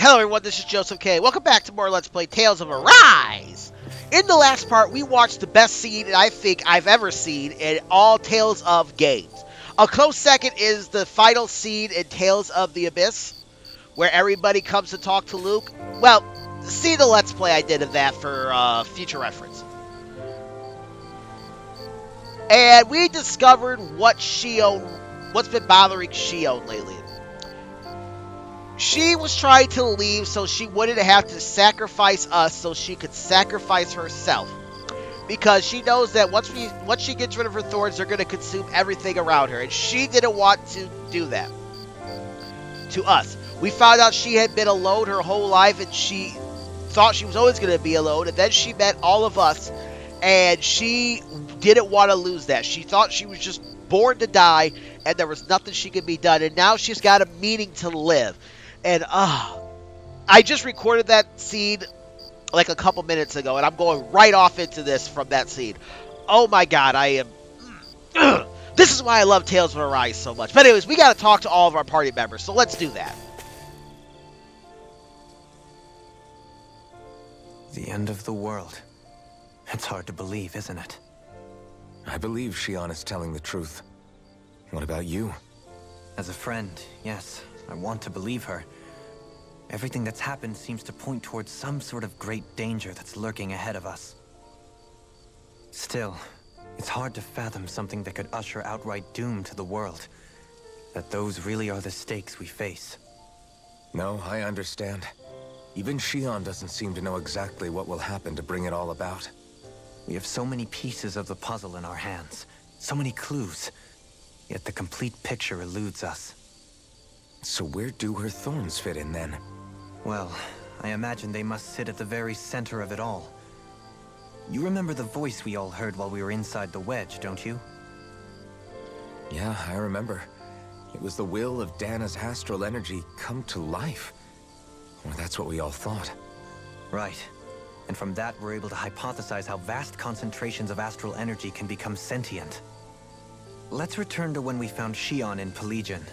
Hello everyone, this is Joseph K. Welcome back to more Let's Play Tales of Arise! In the last part, we watched the best scene I think I've ever seen in all Tales of games. A close second is the final scene in Tales of the Abyss, where everybody comes to talk to Luke. Well, see the Let's Play I did of that for future reference. And we discovered what's been bothering Shionne lately. She was trying to leave so she wouldn't have to sacrifice us, so she could sacrifice herself. Because she knows that once she gets rid of her thorns, they're going to consume everything around her. And she didn't want to do that to us. We found out she had been alone her whole life, and she thought she was always going to be alone. And then she met all of us, and she didn't want to lose that. She thought she was just born to die, and there was nothing she could be done. And now she's got a meaning to live. And, I just recorded that scene like a couple minutes ago, and I'm going right off into this from that scene. Oh my god, I am... This is why I love Tales of Arise so much. But anyways, we gotta talk to all of our party members, so let's do that. The end of the world. It's hard to believe, isn't it? I believe Shionne is telling the truth. What about you? As a friend, yes. I want to believe her. Everything that's happened seems to point towards some sort of great danger that's lurking ahead of us. Still, it's hard to fathom something that could usher outright doom to the world. That those really are the stakes we face. No, I understand. Even Shionne doesn't seem to know exactly what will happen to bring it all about. We have so many pieces of the puzzle in our hands, so many clues, yet the complete picture eludes us. So where do her thorns fit in, then? Well, I imagine they must sit at the very center of it all. You remember the voice we all heard while we were inside the wedge, don't you? Yeah, I remember. It was the will of Dahna's astral energy come to life. Or that's what we all thought. Right. And from that, we're able to hypothesize how vast concentrations of astral energy can become sentient. Let's return to when we found Shionne in Pelagian.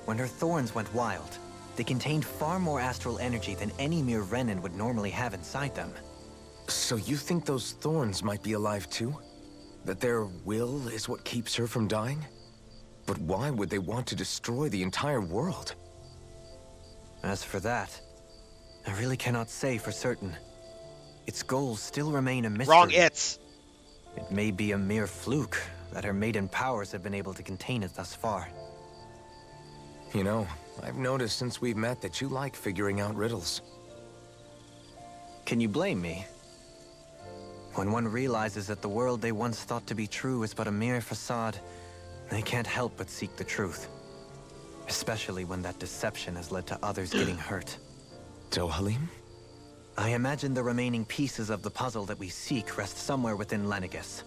When her thorns went wild, they contained far more astral energy than any mere Renin would normally have inside them. So you think those thorns might be alive too? That their will is what keeps her from dying? But why would they want to destroy the entire world? As for that, I really cannot say for certain. Its goals still remain a mystery. Wrong it's. It may be a mere fluke that her maiden powers have been able to contain it thus far. You know, I've noticed since we've met that you like figuring out riddles. Can you blame me? When one realizes that the world they once thought to be true is but a mere facade, they can't help but seek the truth. Especially when that deception has led to others getting hurt. Dohalim? I imagine the remaining pieces of the puzzle that we seek rest somewhere within Lenegis.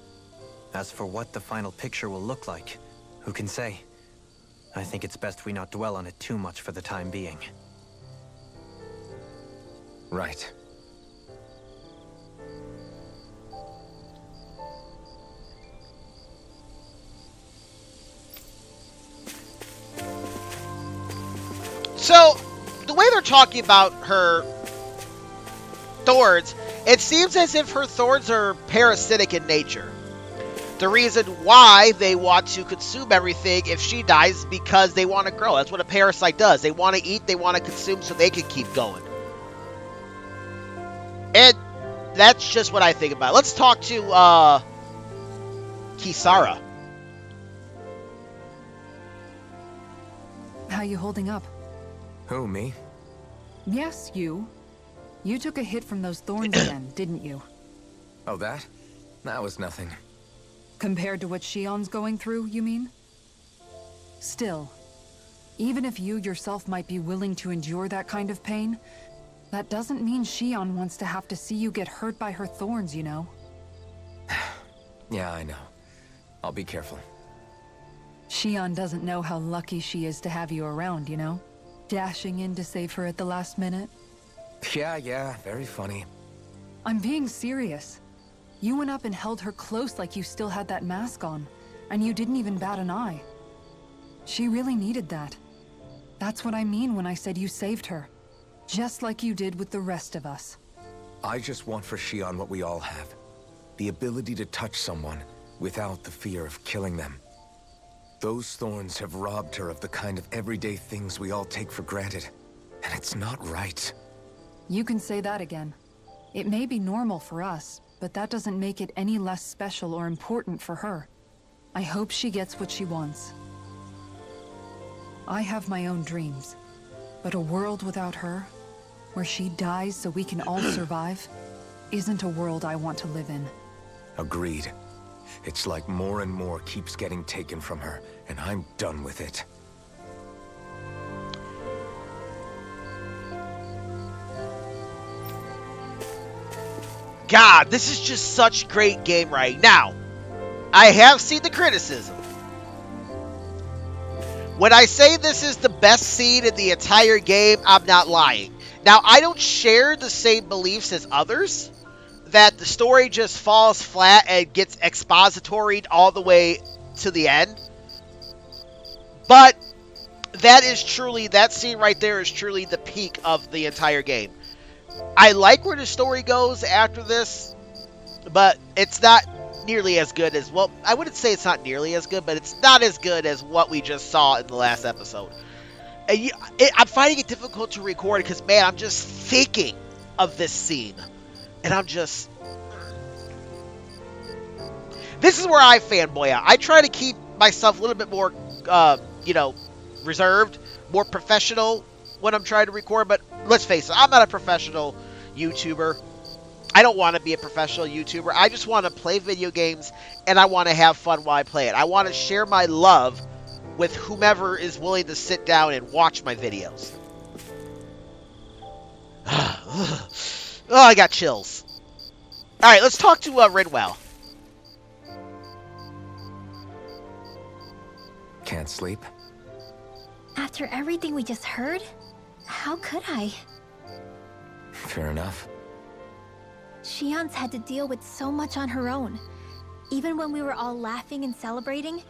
As for what the final picture will look like, who can say? I think it's best we not dwell on it too much for the time being. Right. So, the way they're talking about her thorns, it seems as if her thorns are parasitic in nature. The reason why they want to consume everything if she dies is because they want to grow. That's what a parasite does. They want to eat, they want to consume so they can keep going. And that's just what I think about it. Let's talk to Kisara. How you holding up? Who, me? Yes, you. You took a hit from those thorns again, didn't you? Oh, that? That was nothing. Compared to what Shionne's going through, you mean? Still, even if you yourself might be willing to endure that kind of pain, that doesn't mean Shionne wants to have to see you get hurt by her thorns, you know? Yeah, I know. I'll be careful. Shionne doesn't know how lucky she is to have you around, you know? Dashing in to save her at the last minute. Yeah, very funny. I'm being serious. You went up and held her close like you still had that mask on, and you didn't even bat an eye. She really needed that. That's what I mean when I said you saved her. Just like you did with the rest of us. I just want for Shionne what we all have. The ability to touch someone without the fear of killing them. Those thorns have robbed her of the kind of everyday things we all take for granted. And it's not right. You can say that again. It may be normal for us, but that doesn't make it any less special or important for her. I hope she gets what she wants. I have my own dreams, but a world without her, where she dies so we can all survive, isn't a world I want to live in. Agreed. It's like more and more keeps getting taken from her, and I'm done with it. God, this is just such great game right now. I have seen the criticism. When I say this is the best scene in the entire game, I'm not lying. Now, I don't share the same beliefs as others, that the story just falls flat and gets expositoried all the way to the end. But that scene right there is truly the peak of the entire game. I like where the story goes after this, but it's not nearly as good as, well, I wouldn't say it's not nearly as good, but it's not as good as what we just saw in the last episode. And I'm finding it difficult to record because, man, I'm just thinking of this scene. And I'm just... This is where I fanboy out. I try to keep myself a little bit more, reserved, more professional when I'm trying to record. But let's face it, I'm not a professional YouTuber. I don't want to be a professional YouTuber. I just want to play video games, and I want to have fun while I play it. I want to share my love with whomever is willing to sit down and watch my videos. Oh, I got chills. Alright, let's talk to Rinwell. Can't sleep? After everything we just heard, how could I? Fair enough. Shionne's had to deal with so much on her own. Even when we were all laughing and celebrating,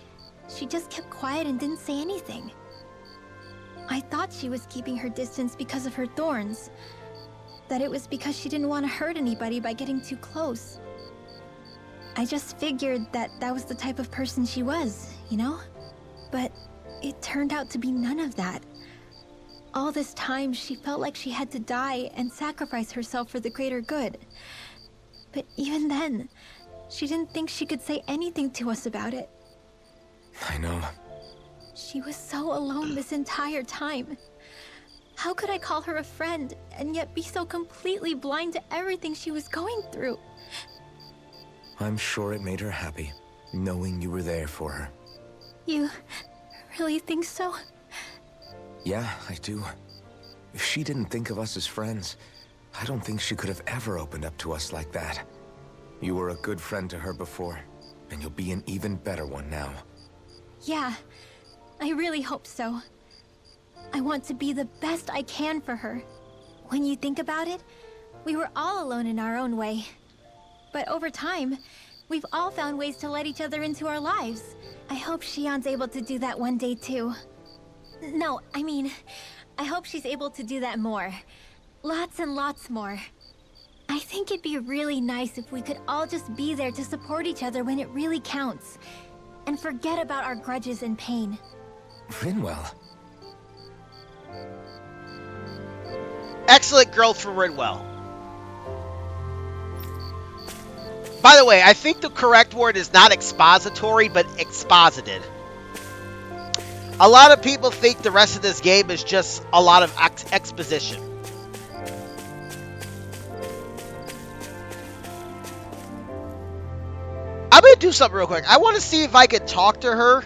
she just kept quiet and didn't say anything. I thought she was keeping her distance because of her thorns. That it was because she didn't want to hurt anybody by getting too close. I just figured that that was the type of person she was, you know? But it turned out to be none of that. All this time, she felt like she had to die and sacrifice herself for the greater good. But even then, she didn't think she could say anything to us about it. I know. She was so alone this entire time. How could I call her a friend and yet be so completely blind to everything she was going through? I'm sure it made her happy, knowing you were there for her. You really think so? Yeah, I do. If she didn't think of us as friends, I don't think she could have ever opened up to us like that. You were a good friend to her before, and you'll be an even better one now. Yeah, I really hope so. I want to be the best I can for her. When you think about it, we were all alone in our own way. But over time, we've all found ways to let each other into our lives. I hope Shionne's able to do that one day too. No, I mean, I hope she's able to do that more. Lots and lots more. I think it'd be really nice if we could all just be there to support each other when it really counts. And forget about our grudges and pain. Rinwell. Excellent growth from Rinwell. By the way, I think the correct word is not expository, but exposited. A lot of people think the rest of this game is just a lot of exposition. I'm going to do something real quick. I want to see if I can talk to her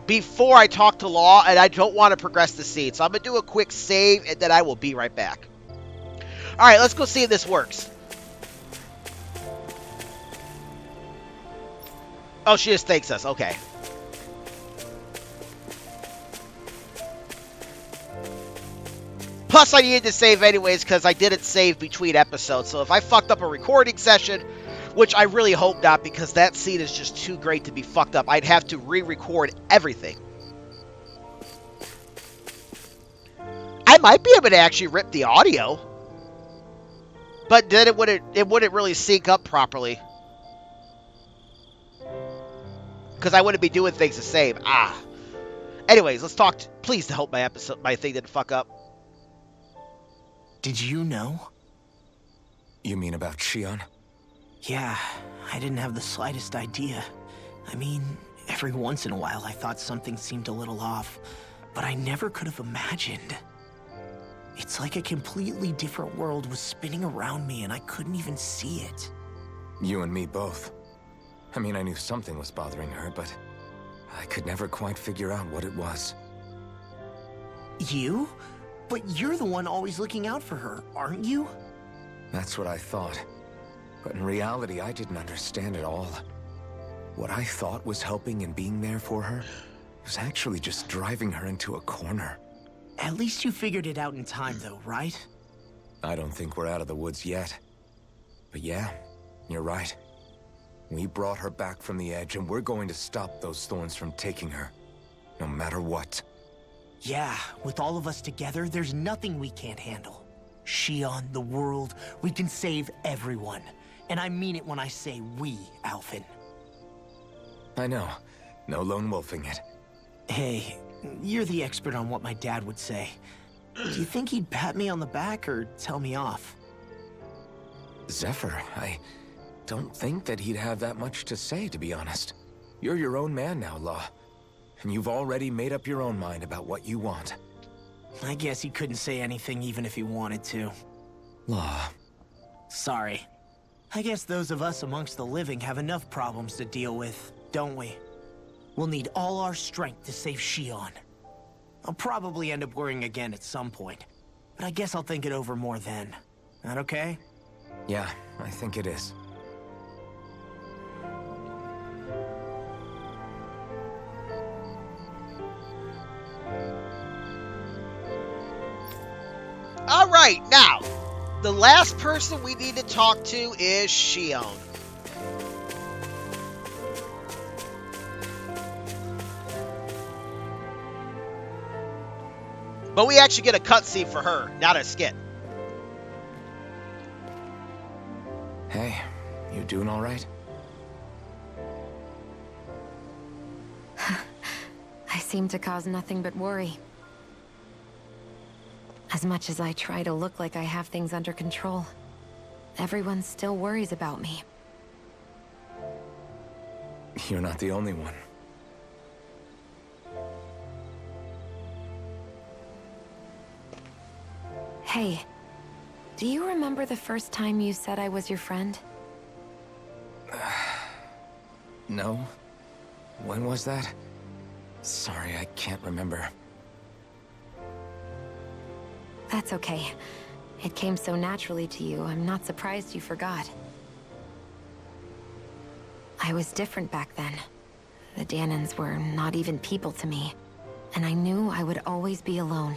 before I talk to Law, and I don't want to progress the scene. So I'm going to do a quick save, and then I will be right back. Alright, let's go see if this works. Oh, she just thanks us. Okay. Plus, I needed to save anyways because I didn't save between episodes. So if I fucked up a recording session, which I really hope not because that scene is just too great to be fucked up, I'd have to re-record everything. I I might be able to actually rip the audio. But then it wouldn't really sync up properly. Because I wouldn't be doing things the same. Anyways, let's talk. Please hope my thing didn't fuck up. Did you know? You mean about Shionne? Yeah, I didn't have the slightest idea. I mean, every once in a while I thought something seemed a little off, but I never could have imagined. It's like a completely different world was spinning around me and I couldn't even see it. You and me both. I mean, I knew something was bothering her, but I could never quite figure out what it was. You? But you're the one always looking out for her, aren't you? That's what I thought. But in reality, I didn't understand it all. What I thought was helping and being there for her was actually just driving her into a corner. At least you figured it out in time, though, right? I don't think we're out of the woods yet. But yeah, you're right. We brought her back from the edge, and we're going to stop those thorns from taking her. No matter what. Yeah, with all of us together, there's nothing we can't handle. Shionne, the world, we can save everyone. And I mean it when I say we, Alphen. I know. No lone wolfing it. Hey, you're the expert on what my dad would say. Do you think he'd pat me on the back or tell me off? Zephyr, I don't think that he'd have that much to say, to be honest. You're your own man now, Law. And you've already made up your own mind about what you want. I guess he couldn't say anything even if he wanted to. Law. Sorry. I guess those of us amongst the living have enough problems to deal with, don't we? We'll need all our strength to save Shionne. I'll probably end up worrying again at some point, but I guess I'll think it over more then. That okay? Yeah, I think it is. Alright, now, the last person we need to talk to is Shionne. But we actually get a cutscene for her, not a skit. Hey, you doing all right? I seem to cause nothing but worry. As much as I try to look like I have things under control, everyone still worries about me. You're not the only one. Hey, do you remember the first time you said I was your friend? No? When was that? Sorry, I can't remember. That's okay. It came so naturally to you, I'm not surprised you forgot. I was different back then. The Dahnans were not even people to me, and I knew I would always be alone.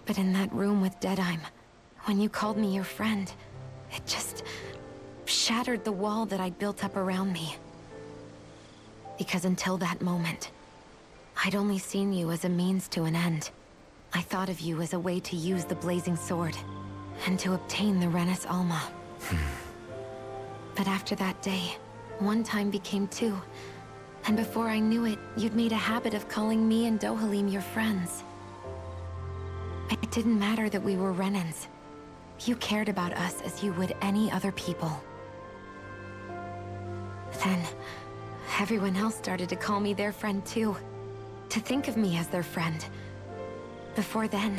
But in that room with Deadheim, when you called me your friend, it just shattered the wall that I'd built up around me. Because until that moment, I'd only seen you as a means to an end. I thought of you as a way to use the blazing sword, and to obtain the Renis Alma. But after that day, one time became two, and before I knew it, you'd made a habit of calling me and Dohalim your friends. It didn't matter that we were Renans. You cared about us as you would any other people. Then, everyone else started to call me their friend too. To think of me as their friend. Before then,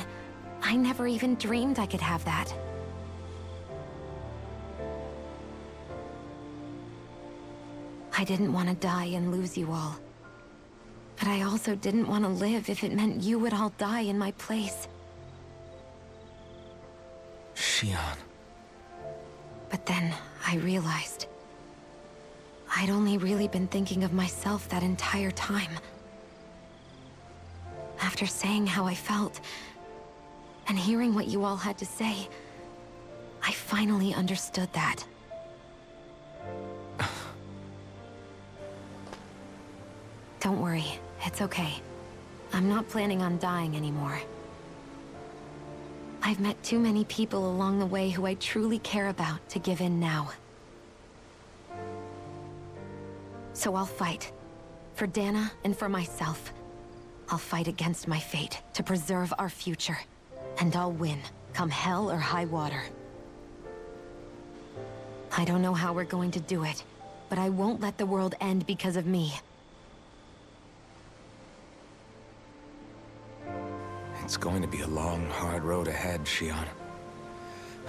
I never even dreamed I could have that. I didn't want to die and lose you all. But I also didn't want to live if it meant you would all die in my place. Shionne. But then I realized I'd only really been thinking of myself that entire time. After saying how I felt, and hearing what you all had to say, I finally understood that. Don't worry, it's okay. I'm not planning on dying anymore. I've met too many people along the way who I truly care about to give in now. So I'll fight. For Dahna and for myself. I'll fight against my fate to preserve our future. And I'll win, come hell or high water. I don't know how we're going to do it, but I won't let the world end because of me. It's going to be a long, hard road ahead, Shionne.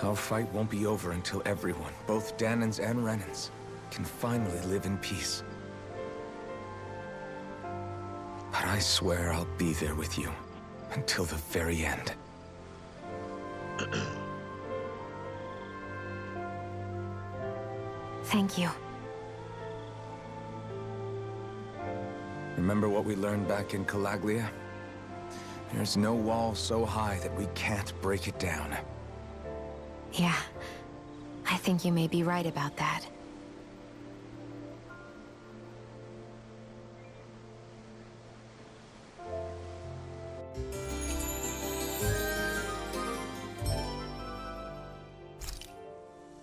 Our fight won't be over until everyone, both Dahnans and Renans, can finally live in peace. But I swear I'll be there with you until the very end. Thank you. Remember what we learned back in Calaglia? There's no wall so high that we can't break it down. Yeah, I think you may be right about that.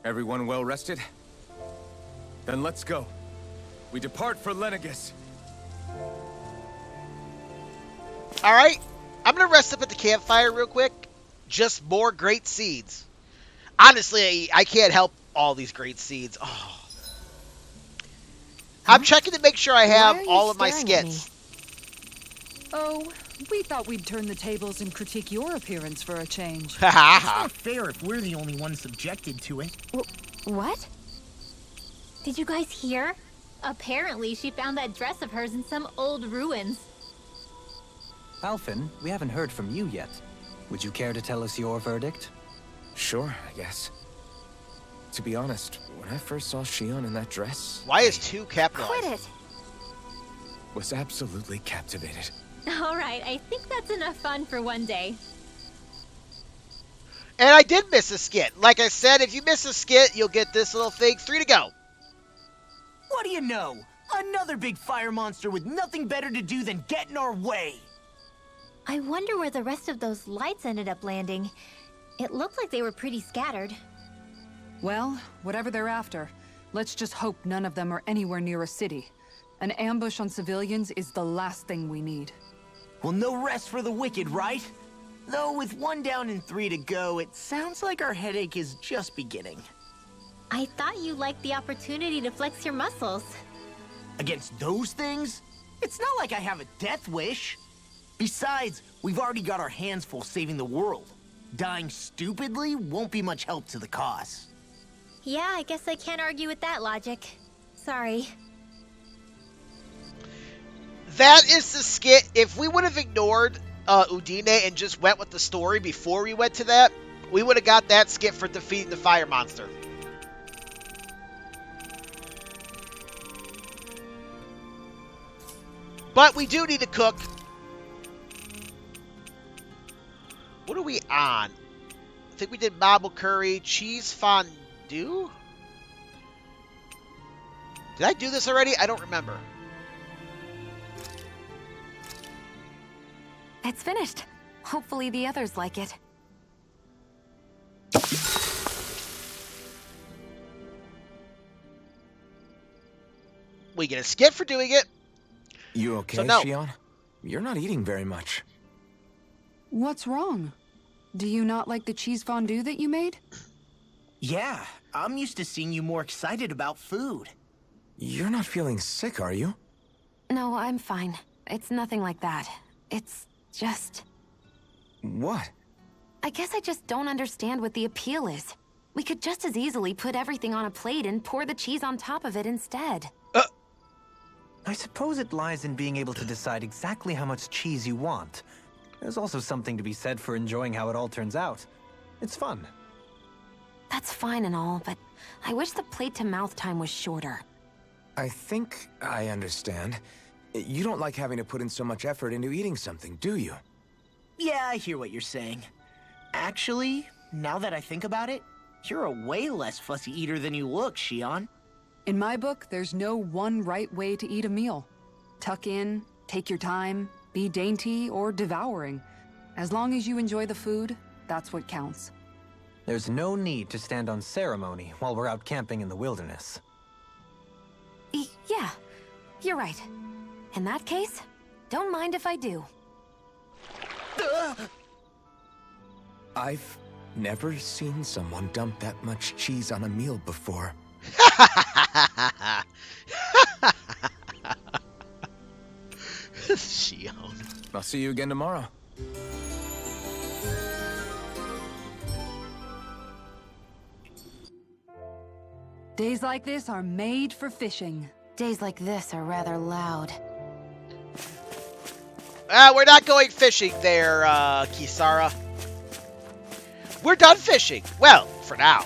Everyone well rested? Then let's go. We depart for Lenegis. All right, I'm gonna rest up at the campfire real quick. Just more great seeds. Honestly, I can't help all these great seeds. Oh. I'm checking to make sure I have all of my skits. Oh, we thought we'd turn the tables and critique your appearance for a change. It's not fair if we're the only ones subjected to it. What? Did you guys hear? Apparently, she found that dress of hers in some old ruins. Alphen, we haven't heard from you yet. Would you care to tell us your verdict? Sure, I guess. To be honest, when I first saw Shionne in that dress... Why is 2 capitalized? Quit it! was absolutely captivated. Alright, I think that's enough fun for one day. And I did miss a skit. Like I said, if you miss a skit, you'll get this little thing. 3 to go. What do you know? Another big fire monster with nothing better to do than get in our way. I wonder where the rest of those lights ended up landing. It looked like they were pretty scattered. Well, whatever they're after, let's just hope none of them are anywhere near a city. An ambush on civilians is the last thing we need. Well, no rest for the wicked, right? Though with 1 down and 3 to go, it sounds like our headache is just beginning. I thought you liked the opportunity to flex your muscles. Against those things? It's not like I have a death wish. Besides, we've already got our hands full saving the world. Dying stupidly won't be much help to the cause. Yeah, I guess I can't argue with that logic. Sorry. That is the skit. If we would have ignored Udine and just went with the story before we went to that, we would have got that skit for defeating the fire monster. But we do need to cook. What are we on? I think we did marble curry, cheese fondue? Did I do this already? I don't remember. It's finished. Hopefully the others like it. We get a skit for doing it. You okay, So no. Shionne? You're not eating very much. What's wrong? Do you not like the cheese fondue that you made? Yeah, I'm used to seeing you more excited about food. You're not feeling sick, are you? No, I'm fine. It's nothing like that. It's just... What? I guess I just don't understand what the appeal is. We could just as easily put everything on a plate and pour the cheese on top of it instead. I suppose it lies in being able to decide exactly how much cheese you want. There's also something to be said for enjoying how it all turns out. It's fun. That's fine and all, but I wish the plate-to-mouth time was shorter. I think I understand. You don't like having to put in so much effort into eating something, do you? Yeah, I hear what you're saying. Actually, now that I think about it, you're a way less fussy eater than you look, Shionne. In my book, there's no one right way to eat a meal. Tuck in, take your time, be dainty or devouring. As long as you enjoy the food, that's what counts. There's no need to stand on ceremony while we're out camping in the wilderness. Yeah, you're right. In that case, don't mind if I do. I've never seen someone dump that much cheese on a meal before. Shionne. I'll see you again tomorrow. Days like this are made for fishing. Days like this are rather loud. We're not going fishing there, Kisara. We're done fishing. Well, for now.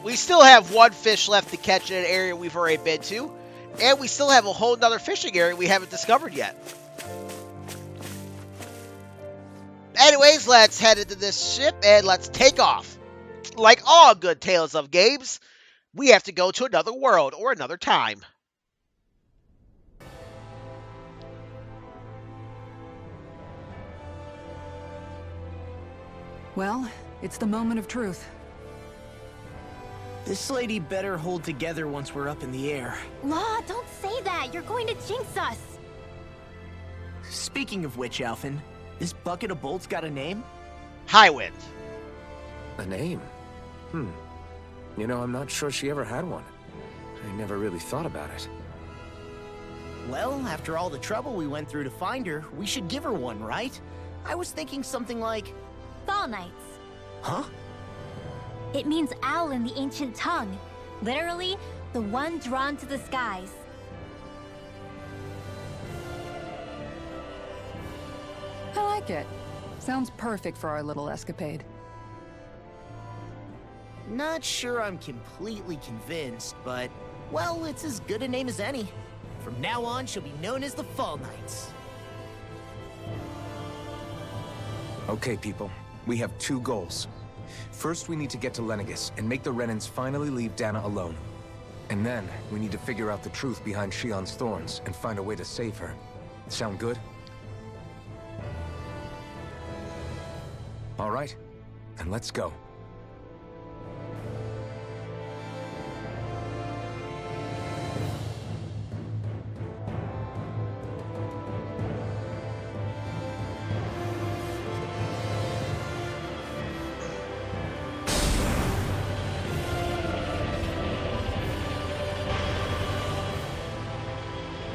We still have one fish left to catch in an area we've already been to. And we still have a whole nother fishing area we haven't discovered yet. Anyways, let's head into this ship and let's take off. Like all good Tales of games, we have to go to another world or another time. Well, it's the moment of truth. This lady better hold together once we're up in the air. Law, don't say that. You're going to jinx us. Speaking of which, Alphen, this bucket of bolts got a name? Highwind. A name? You know, I'm not sure she ever had one. I never really thought about it. Well, after all the trouble we went through to find her, we should give her one, right? I was thinking something like... Fall Knights. Huh? It means owl in the ancient tongue. Literally, the one drawn to the skies. I like it. Sounds perfect for our little escapade. Not sure I'm completely convinced, but... well, it's as good a name as any. From now on, she'll be known as the Fall Knights. Okay, people. We have two goals. First, we need to get to Lenegis and make the Renans finally leave Dahna alone. And then, we need to figure out the truth behind Shionne's thorns and find a way to save her. Sound good? All right, then let's go.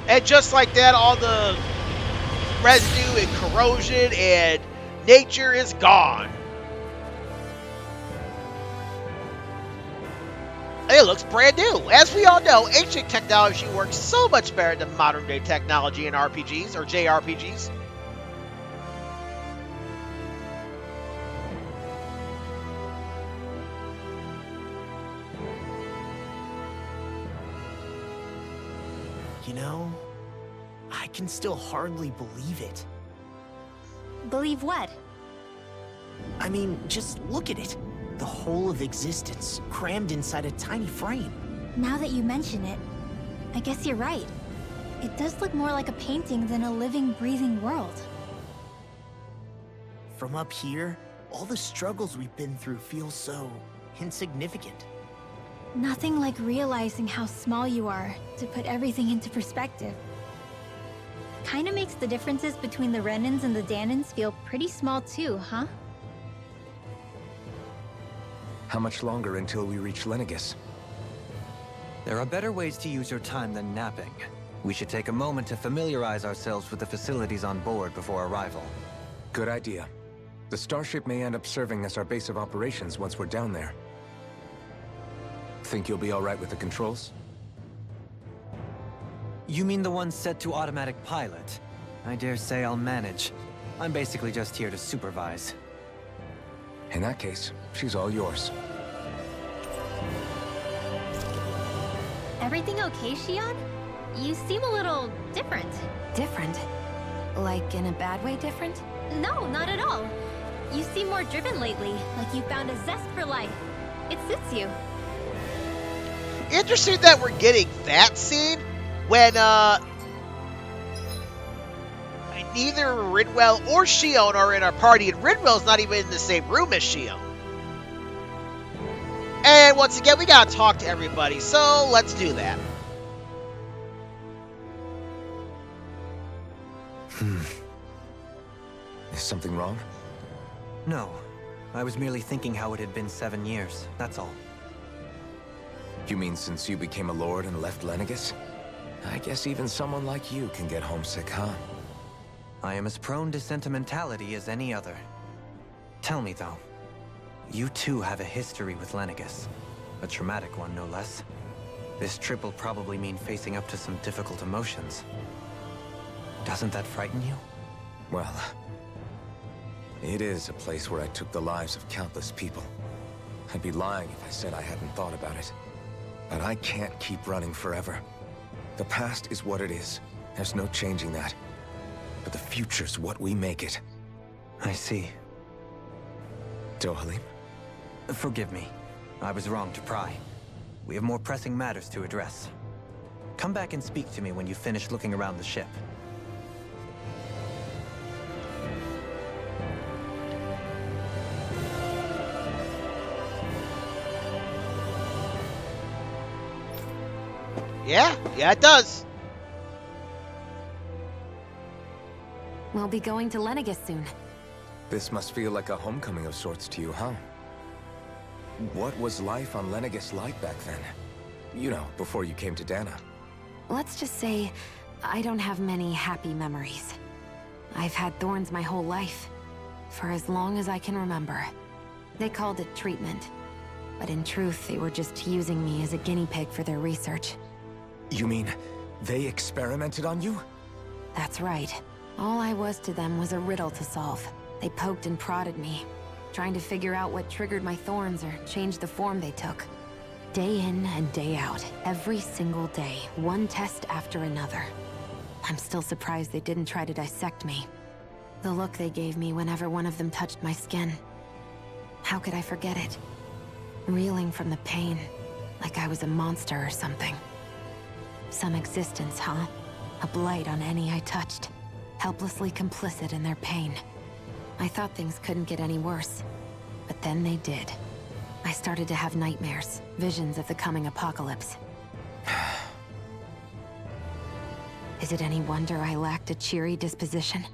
And just like that, all the residue and corrosion and nature is gone. It looks brand new. As we all know, ancient technology works so much better than modern day technology in RPGs or JRPGs. You know, I can still hardly believe it. Believe what? I mean, just look at it. The whole of existence, crammed inside a tiny frame. Now that you mention it, I guess you're right. It does look more like a painting than a living, breathing world. From up here, all the struggles we've been through feel so insignificant. Nothing like realizing how small you are to put everything into perspective. Kinda makes the differences between the Renans and the Dahnans feel pretty small too, huh? How much longer until we reach Lenegis? There are better ways to use your time than napping. We should take a moment to familiarize ourselves with the facilities on board before arrival. Good idea. The Starship may end up serving as our base of operations once we're down there. Think you'll be all right with the controls? You mean the one set to automatic pilot? I dare say I'll manage. I'm basically just here to supervise. In that case, she's all yours. Everything okay, Shionne? You seem a little different. Different? Like in a bad way different? No, not at all. You seem more driven lately, like you found a zest for life. It suits you. Interesting that we're getting that scene when, neither Ridwell or Shionne are in our party, and Ridwell's not even in the same room as Shionne. And once again, we gotta talk to everybody, so let's do that. Is something wrong? No. I was merely thinking how it had been 7 years, that's all. You mean since you became a lord and left Lenegis? I guess even someone like you can get homesick, huh? I am as prone to sentimentality as any other. Tell me, though. You too have a history with Lenegis. A traumatic one, no less. This trip will probably mean facing up to some difficult emotions. Doesn't that frighten you? Well, it is a place where I took the lives of countless people. I'd be lying if I said I hadn't thought about it. But I can't keep running forever. The past is what it is. There's no changing that. But the future's what we make it. I see. Dohalim? Forgive me. I was wrong to pry. We have more pressing matters to address. Come back and speak to me when you finish looking around the ship. Yeah, it does. We'll be going to Lenegis soon. This must feel like a homecoming of sorts to you, huh? What was life on Lenegis like back then? You know, before you came to Dahna. Let's just say, I don't have many happy memories. I've had thorns my whole life, for as long as I can remember. They called it treatment, but in truth, they were just using me as a guinea pig for their research. You mean, they experimented on you? That's right. All I was to them was a riddle to solve. They poked and prodded me, trying to figure out what triggered my thorns or changed the form they took. Day in and day out, every single day, one test after another. I'm still surprised they didn't try to dissect me. The look they gave me whenever one of them touched my skin. How could I forget it? Reeling from the pain, like I was a monster or something. Some existence, huh? A blight on any I touched, helplessly complicit in their pain. I thought things couldn't get any worse, but then they did. I started to have nightmares, visions of the coming apocalypse. Is it any wonder I lacked a cheery disposition?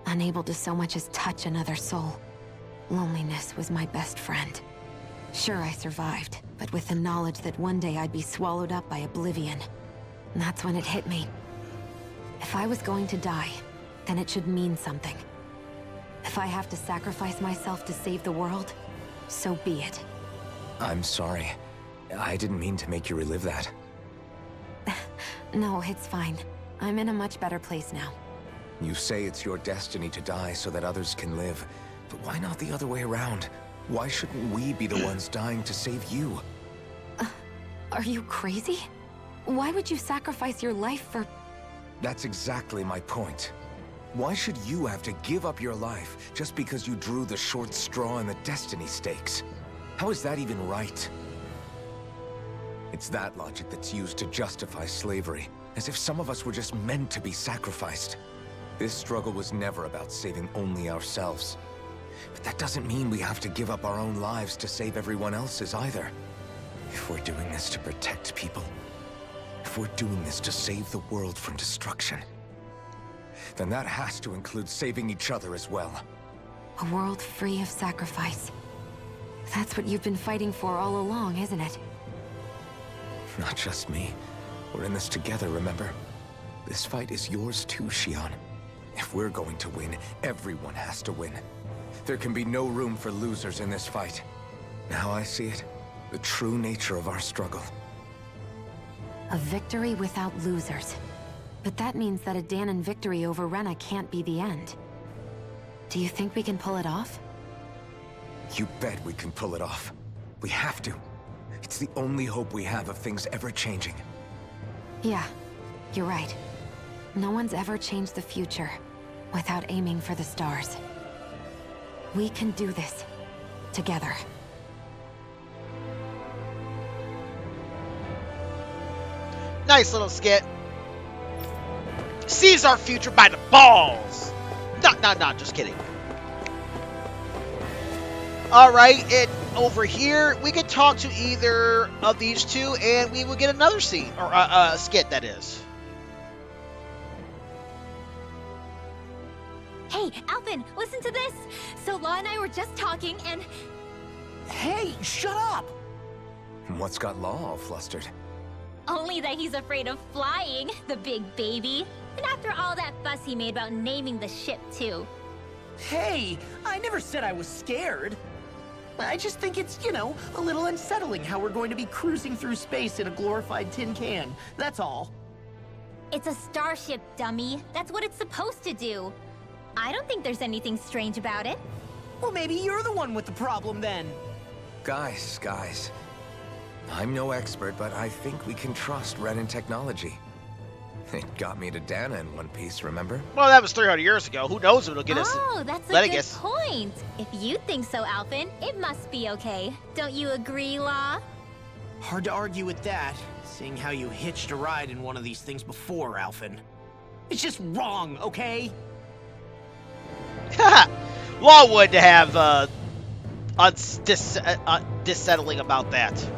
Unable to so much as touch another soul. Loneliness was my best friend. Sure, I survived, but with the knowledge that one day I'd be swallowed up by oblivion. And that's when it hit me. If I was going to die, then it should mean something. If I have to sacrifice myself to save the world, so be it. I'm sorry. I didn't mean to make you relive that. No, it's fine. I'm in a much better place now. You say it's your destiny to die so that others can live, but why not the other way around? Why shouldn't we be the ones dying to save you? Are you crazy? Why would you sacrifice your life for... That's exactly my point. Why should you have to give up your life just because you drew the short straw in the destiny stakes? How is that even right? It's that logic that's used to justify slavery, as if some of us were just meant to be sacrificed. This struggle was never about saving only ourselves. But that doesn't mean we have to give up our own lives to save everyone else's either. If we're doing this to protect people, if we're doing this to save the world from destruction, then that has to include saving each other as well. A world free of sacrifice. That's what you've been fighting for all along, isn't it? Not just me. We're in this together, remember? This fight is yours too, Shionne. If we're going to win, everyone has to win. There can be no room for losers in this fight. Now I see it. The true nature of our struggle. A victory without losers. But that means that a Dahnan victory over Rena can't be the end. Do you think we can pull it off? You bet we can pull it off. We have to. It's the only hope we have of things ever changing. Yeah, you're right. No one's ever changed the future without aiming for the stars. We can do this. Together. Nice little skit. Seize our future by the balls. No, just kidding. Alright, and over here, we can talk to either of these two, and we will get another scene, or skit, that is. Hey, Alphen, listen to this! So Law and I were just talking, and... Hey, shut up! What's got Law all flustered? Only that he's afraid of flying, the big baby. And after all that fuss he made about naming the ship, too. Hey, I never said I was scared. I just think it's, you know, a little unsettling how we're going to be cruising through space in a glorified tin can. That's all. It's a starship, dummy. That's what it's supposed to do. I don't think there's anything strange about it. Well, maybe you're the one with the problem then. Guys. I'm no expert, but I think we can trust Renin technology. It got me to Dahna in one piece, remember? Well, that was 300 years ago. Who knows if it'll get us Oh, that's a Lenegis. good point. If you think so, Alphen, it must be okay. Don't you agree, Law? Hard to argue with that, seeing how you hitched a ride in one of these things before, Alphen. It's just wrong, okay? Law would have dissettling about that.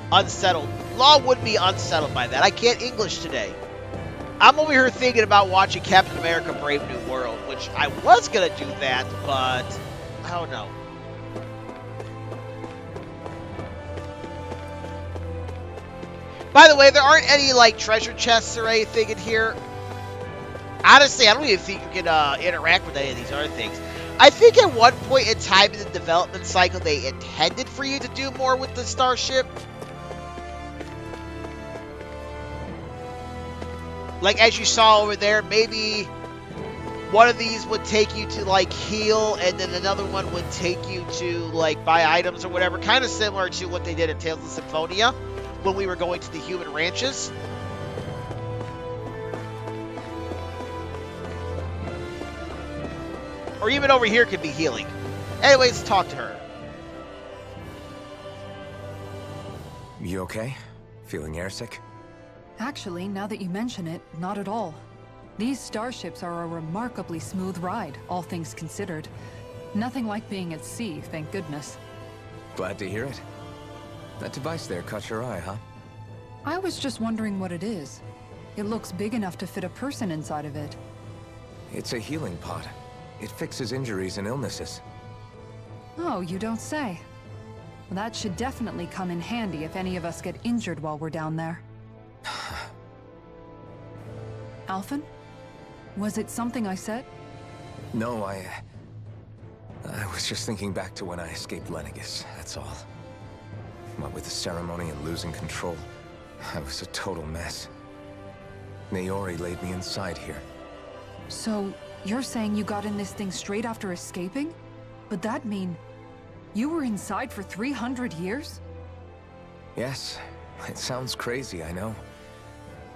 Unsettled. Law would be unsettled by that. I can't English today. I'm over here thinking about watching Captain America Brave New World, which I was going to do that, but I don't know. By the way, there aren't any, like, treasure chests or anything in here. Honestly, I don't even think you can interact with any of these other things. I think at one point in time in the development cycle, they intended for you to do more with the Starship. Like, as you saw over there, maybe one of these would take you to, like, heal, and then another one would take you to, like, buy items or whatever. Kind of similar to what they did in Tales of Symphonia when we were going to the human ranches. Or even over here could be healing. Anyways, let's talk to her. You okay? Feeling airsick? Actually, now that you mention it, not at all. These starships are a remarkably smooth ride, all things considered. Nothing like being at sea, thank goodness. Glad to hear it. That device there caught your eye, huh? I was just wondering what it is. It looks big enough to fit a person inside of it. It's a healing pod. It fixes injuries and illnesses. Oh, you don't say. Well, that should definitely come in handy if any of us get injured while we're down there. Alphen? Was it something I said? No, I was just thinking back to when I escaped Lenegis, that's all. What with the ceremony and losing control, I was a total mess. Naori laid me inside here. So, you're saying you got in this thing straight after escaping? But that mean you were inside for 300 years? Yes, it sounds crazy, I know.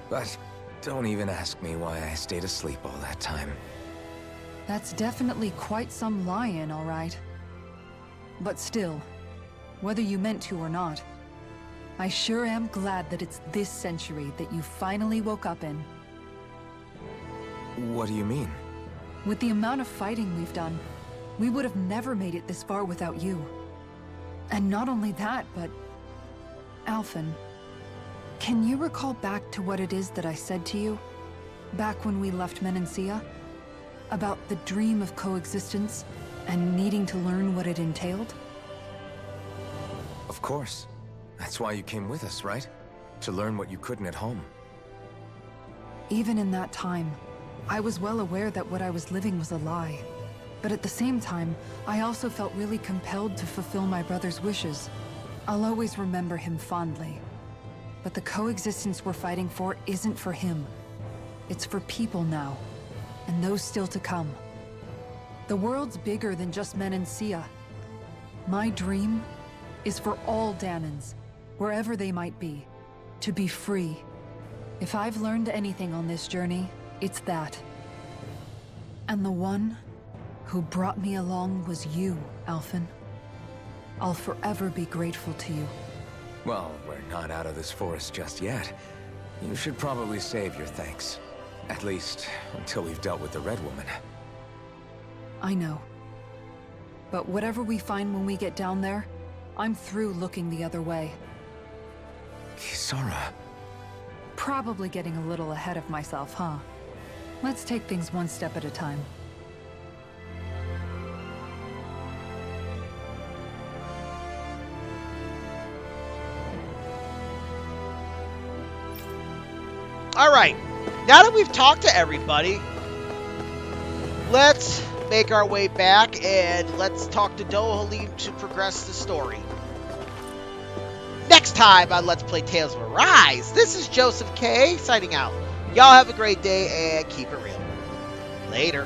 But don't even ask me why I stayed asleep all that time. That's definitely quite some lie-in, all right. But still, whether you meant to or not, I sure am glad that it's this century that you finally woke up in. What do you mean? With the amount of fighting we've done, we would have never made it this far without you. And not only that, but... Alphen, can you recall back to what it is that I said to you? Back when we left Menancia? About the dream of coexistence, and needing to learn what it entailed? Of course. That's why you came with us, right? To learn what you couldn't at home. Even in that time, I was well aware that what I was living was a lie. But at the same time, I also felt really compelled to fulfill my brother's wishes. I'll always remember him fondly. But the coexistence we're fighting for isn't for him. It's for people now, and those still to come. The world's bigger than just Menancia. My dream is for all Dahnans, wherever they might be, to be free. If I've learned anything on this journey, it's that. And the one who brought me along was you, Alphen. I'll forever be grateful to you. Well, we're not out of this forest just yet. You should probably save your thanks. At least, until we've dealt with the Red Woman. I know. But whatever we find when we get down there, I'm through looking the other way. Kisara. Probably getting a little ahead of myself, huh? Let's take things one step at a time. Alright, now that we've talked to everybody, let's make our way back and let's talk to Dohalim to progress the story. Next time on Let's Play Tales of Arise, this is Joseph K. signing out. Y'all have a great day and keep it real. Later.